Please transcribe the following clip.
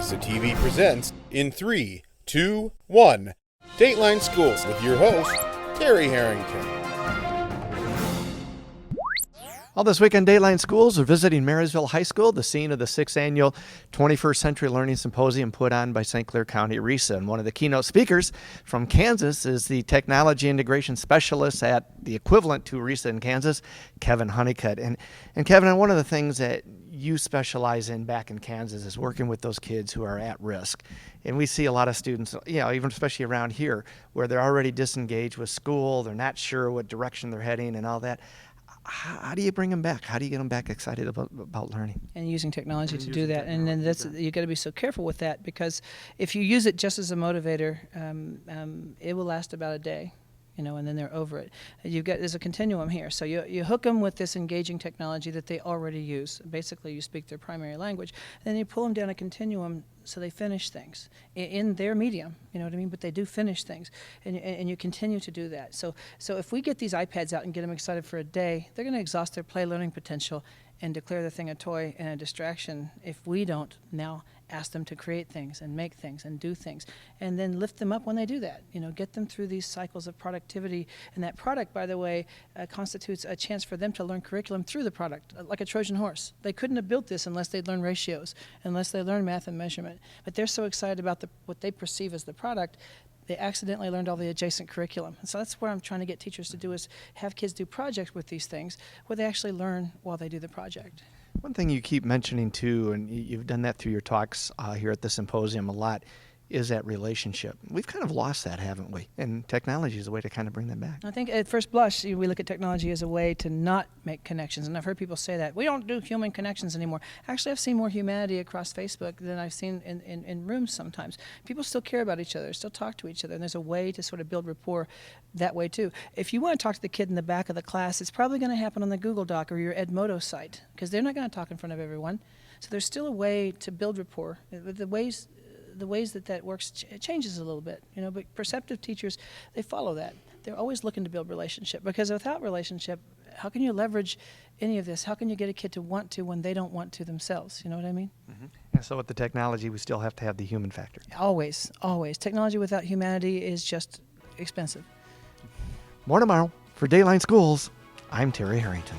Alexa TV presents in 3, 2, 1. Dateline Schools with your host, Terry Harrington. All this week on Dateline Schools, we're visiting Marysville High School, the scene of the 6th annual 21st Century Learning Symposium put on by St. Clair County RESA. And one of the keynote speakers from Kansas is the Technology Integration Specialist at the equivalent to RESA in Kansas, Kevin Honeycutt. And Kevin, one of the things that you specialize in back in Kansas is working with those kids who are at risk. And we see a lot of students, even especially around here, where they're already disengaged with school, they're not sure what direction they're heading and all that. How do you bring them back? How do you get them back excited about learning? And using technology to do that. And then you got to be so careful with that, because if you use it just as a motivator, it will last about a day, and then they're over it. There's a continuum here. So you hook them with this engaging technology that they already use. Basically, you speak their primary language, and then you pull them down a continuum so they finish things in their medium, you know what I mean? But they do finish things, and you continue to do that. So if we get these iPads out and get them excited for a day, they're going to exhaust their play learning potential and declare the thing a toy and a distraction if we don't now ask them to create things and make things and do things, and then lift them up when they do that. Get them through these cycles of productivity. And that product, by the way, constitutes a chance for them to learn curriculum through the product, like a Trojan horse. They couldn't have built this unless they'd learned ratios, unless they learned math and measurement. But they're so excited about what they perceive as the product, they accidentally learned all the adjacent curriculum. And so that's what I'm trying to get teachers to do, is have kids do projects with these things where they actually learn while they do the project. One thing you keep mentioning too, and you've done that through your talks here at the symposium a lot, is that relationship. We've kind of lost that, haven't we? And technology is a way to kind of bring that back. I think at first blush, we look at technology as a way to not make connections. And I've heard people say that. We don't do human connections anymore. Actually, I've seen more humanity across Facebook than I've seen in rooms sometimes. People still care about each other, still talk to each other, and there's a way to sort of build rapport that way too. If you want to talk to the kid in the back of the class, it's probably going to happen on the Google Doc or your Edmodo site, because they're not going to talk in front of everyone. So there's still a way to build rapport. The ways that works changes a little bit, but perceptive teachers, they follow that. They're always looking to build relationship, because without relationship, how can you leverage any of this? How can you get a kid to want to when they don't want to themselves? You know what I mean? Mm-hmm. And so with the technology, we still have to have the human factor. Always, always. Technology without humanity is just expensive. More tomorrow. For Dateline Schools, I'm Terry Harrington.